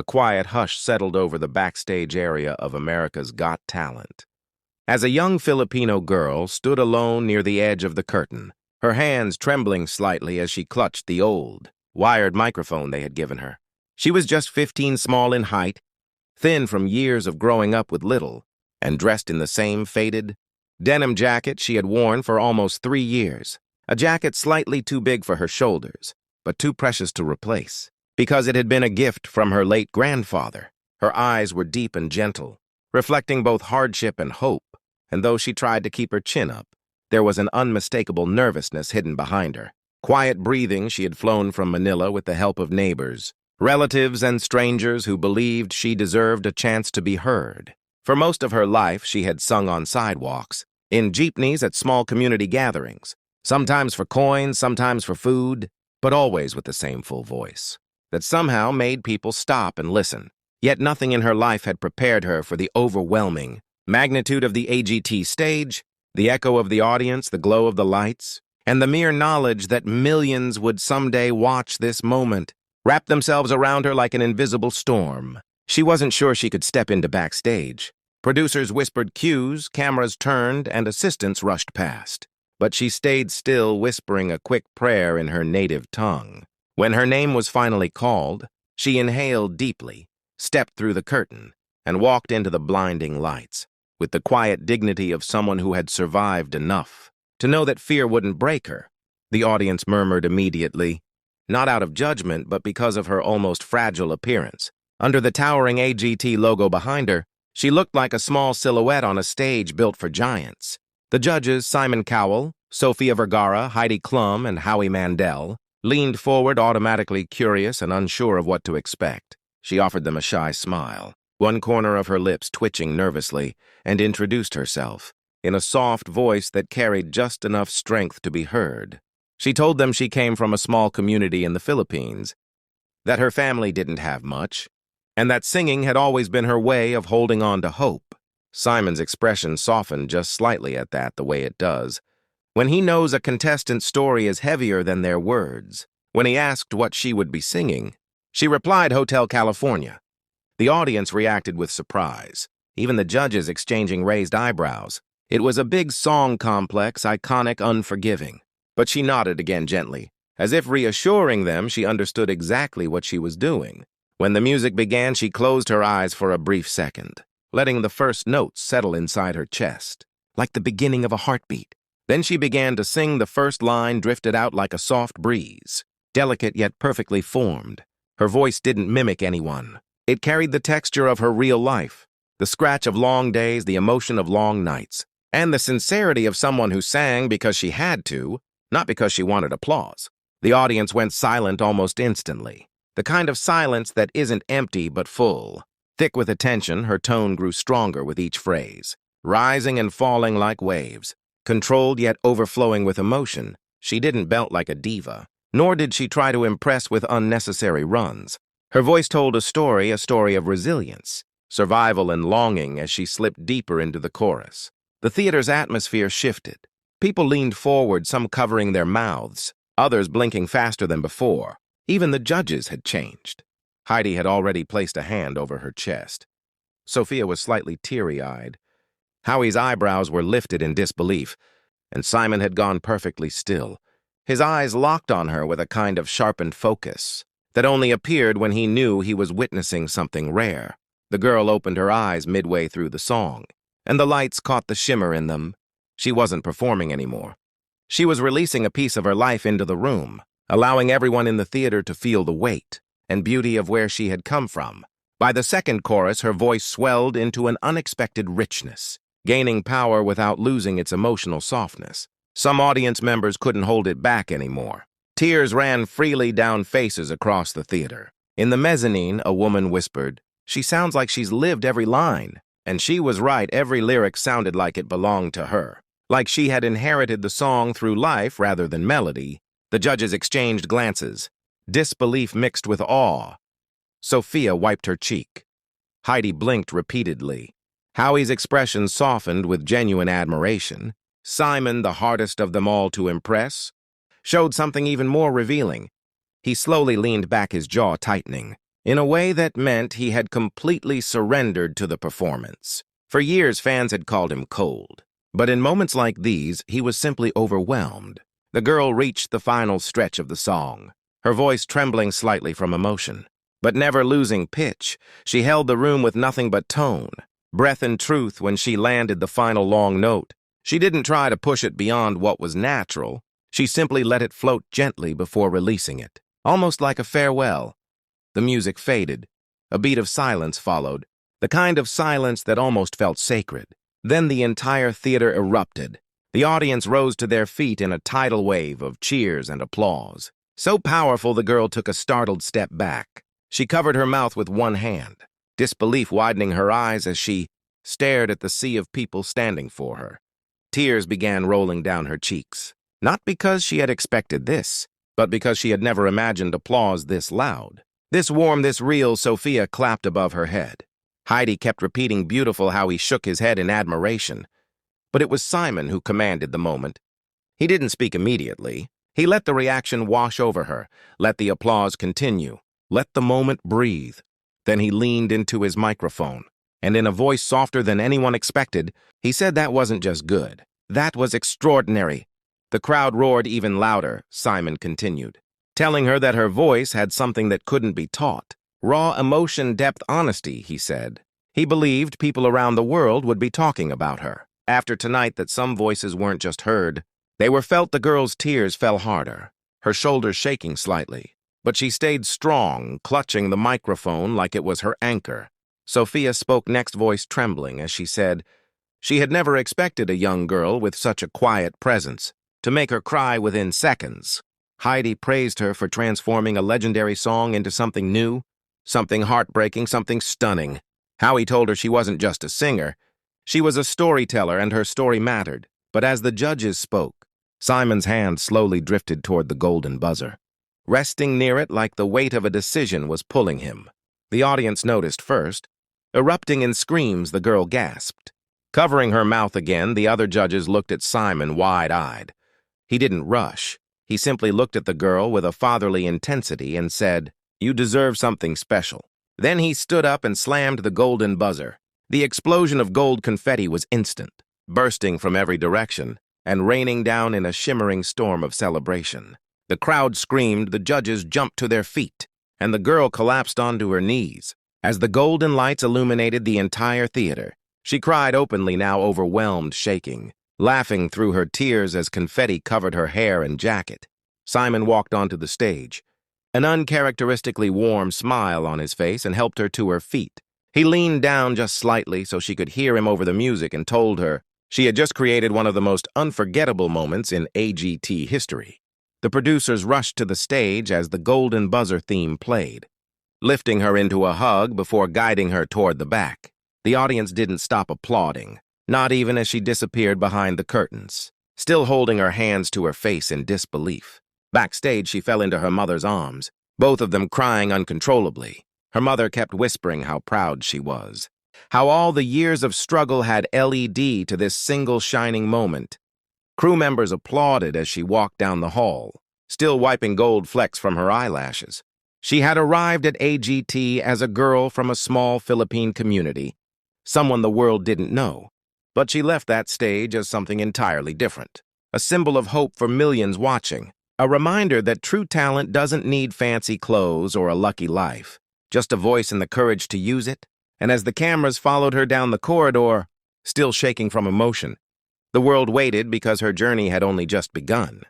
A quiet hush settled over the backstage area of America's Got Talent. As a young Filipino girl stood alone near the edge of the curtain, her hands trembling slightly as she clutched the old, wired microphone they had given her. She was just 15 small in height, thin from years of growing up with little, and dressed in the same faded denim jacket she had worn for almost 3 years. A jacket slightly too big for her shoulders, but too precious to replace, because it had been a gift from her late grandfather. Her eyes were deep and gentle, reflecting both hardship and hope, and though she tried to keep her chin up, there was an unmistakable nervousness hidden behind her. Quiet breathing, she had flown from Manila with the help of neighbors, relatives and strangers who believed she deserved a chance to be heard. For most of her life, she had sung on sidewalks, in jeepneys at small community gatherings, sometimes for coins, sometimes for food, but always with the same full voice that somehow made people stop and listen. Yet nothing in her life had prepared her for the overwhelming magnitude of the AGT stage, the echo of the audience, the glow of the lights, and the mere knowledge that millions would someday watch this moment, wrap themselves around her like an invisible storm. She wasn't sure she could step into backstage. Producers whispered cues, cameras turned, and assistants rushed past. But she stayed still, whispering a quick prayer in her native tongue. When her name was finally called, she inhaled deeply, stepped through the curtain, and walked into the blinding lights, with the quiet dignity of someone who had survived enough to know that fear wouldn't break her. The audience murmured immediately, not out of judgment, but because of her almost fragile appearance. Under the towering AGT logo behind her, she looked like a small silhouette on a stage built for giants. The judges, Simon Cowell, Sofia Vergara, Heidi Klum, and Howie Mandel, leaned forward, automatically curious and unsure of what to expect. She offered them a shy smile, one corner of her lips twitching nervously, and introduced herself, in a soft voice that carried just enough strength to be heard. She told them she came from a small community in the Philippines, that her family didn't have much, and that singing had always been her way of holding on to hope. Simon's expression softened just slightly at that, the way it does when he knows a contestant's story is heavier than their words. When he asked what she would be singing, she replied Hotel California. The audience reacted with surprise, even the judges exchanging raised eyebrows. It was a big song complex, iconic, unforgiving. But she nodded again gently, as if reassuring them she understood exactly what she was doing. When the music began, she closed her eyes for a brief second, letting the first notes settle inside her chest, like the beginning of a heartbeat. Then she began to sing. The first line drifted out like a soft breeze, delicate yet perfectly formed. Her voice didn't mimic anyone. It carried the texture of her real life, the scratch of long days, the emotion of long nights, and the sincerity of someone who sang because she had to, not because she wanted applause. The audience went silent almost instantly, the kind of silence that isn't empty but full. Thick with attention, her tone grew stronger with each phrase, rising and falling like waves. Controlled yet overflowing with emotion, she didn't belt like a diva, nor did she try to impress with unnecessary runs. Her voice told a story of resilience, survival, and longing as she slipped deeper into the chorus. The theater's atmosphere shifted. People leaned forward, some covering their mouths, others blinking faster than before. Even the judges had changed. Heidi had already placed a hand over her chest. Sofia was slightly teary-eyed. Howie's eyebrows were lifted in disbelief, and Simon had gone perfectly still. His eyes locked on her with a kind of sharpened focus that only appeared when he knew he was witnessing something rare. The girl opened her eyes midway through the song, and the lights caught the shimmer in them. She wasn't performing anymore. She was releasing a piece of her life into the room, allowing everyone in the theater to feel the weight and beauty of where she had come from. By the second chorus, her voice swelled into an unexpected richness, gaining power without losing its emotional softness. Some audience members couldn't hold it back anymore. Tears ran freely down faces across the theater. In the mezzanine, a woman whispered, "She sounds like she's lived every line." And she was right. Every lyric sounded like it belonged to her, like she had inherited the song through life rather than melody. The judges exchanged glances, disbelief mixed with awe. Sofia wiped her cheek. Heidi blinked repeatedly. Howie's expression softened with genuine admiration. Simon, the hardest of them all to impress, showed something even more revealing. He slowly leaned back, his jaw tightening. in a way that meant he had completely surrendered to the performance. For years, fans had called him cold. But in moments like these, he was simply overwhelmed. The girl reached the final stretch of the song, her voice trembling slightly from emotion. But never losing pitch, she held the room with nothing but tone, breath and truth when she landed the final long note. She didn't try to push it beyond what was natural. She simply let it float gently before releasing it, almost like a farewell. The music faded. A beat of silence followed, the kind of silence that almost felt sacred. Then the entire theater erupted. The audience rose to their feet in a tidal wave of cheers and applause. So powerful, the girl took a startled step back. She covered her mouth with one hand, disbelief widening her eyes as she stared at the sea of people standing for her. Tears began rolling down her cheeks, not because she had expected this, but because she had never imagined applause this loud. This warm, this real. Sofia clapped above her head. Heidi kept repeating beautiful how he shook his head in admiration. But it was Simon who commanded the moment. He didn't speak immediately. He let the reaction wash over her, let the applause continue, let the moment breathe. Then he leaned into his microphone, and in a voice softer than anyone expected, he said that wasn't just good. That was extraordinary. The crowd roared even louder. Simon continued, telling her that her voice had something that couldn't be taught. Raw emotion, depth, honesty, he said. He believed people around the world would be talking about her. After tonight, that some voices weren't just heard, they were felt. The girl's tears fell harder, her shoulders shaking slightly. But she stayed strong, clutching the microphone like it was her anchor. Sofia spoke next, voice trembling, as she said, she had never expected a young girl with such a quiet presence to make her cry within seconds. Heidi praised her for transforming a legendary song into something new, something heartbreaking, something stunning. Howie told her she wasn't just a singer. She was a storyteller, and her story mattered. But as the judges spoke, Simon's hand slowly drifted toward the golden buzzer. Resting near it like the weight of a decision was pulling him. The audience noticed first. Erupting in screams, the girl gasped. Covering her mouth again, the other judges looked at Simon wide-eyed. He didn't rush. He simply looked at the girl with a fatherly intensity and said, "You deserve something special." Then he stood up and slammed the golden buzzer. The explosion of gold confetti was instant, bursting from every direction and raining down in a shimmering storm of celebration. The crowd screamed, the judges jumped to their feet, and the girl collapsed onto her knees. As the golden lights illuminated the entire theater, she cried openly, now overwhelmed, shaking, laughing through her tears as confetti covered her hair and jacket. Simon walked onto the stage, an uncharacteristically warm smile on his face, and helped her to her feet. He leaned down just slightly so she could hear him over the music and told her she had just created one of the most unforgettable moments in AGT history. The producers rushed to the stage as the golden buzzer theme played, lifting her into a hug before guiding her toward the back. The audience didn't stop applauding, not even as she disappeared behind the curtains, still holding her hands to her face in disbelief. Backstage, she fell into her mother's arms, both of them crying uncontrollably. Her mother kept whispering how proud she was, how all the years of struggle had led to this single shining moment. Crew members applauded as she walked down the hall, still wiping gold flecks from her eyelashes. She had arrived at AGT as a girl from a small Philippine community, someone the world didn't know. But she left that stage as something entirely different, a symbol of hope for millions watching, a reminder that true talent doesn't need fancy clothes or a lucky life, just a voice and the courage to use it. And as the cameras followed her down the corridor, still shaking from emotion, the world waited because her journey had only just begun.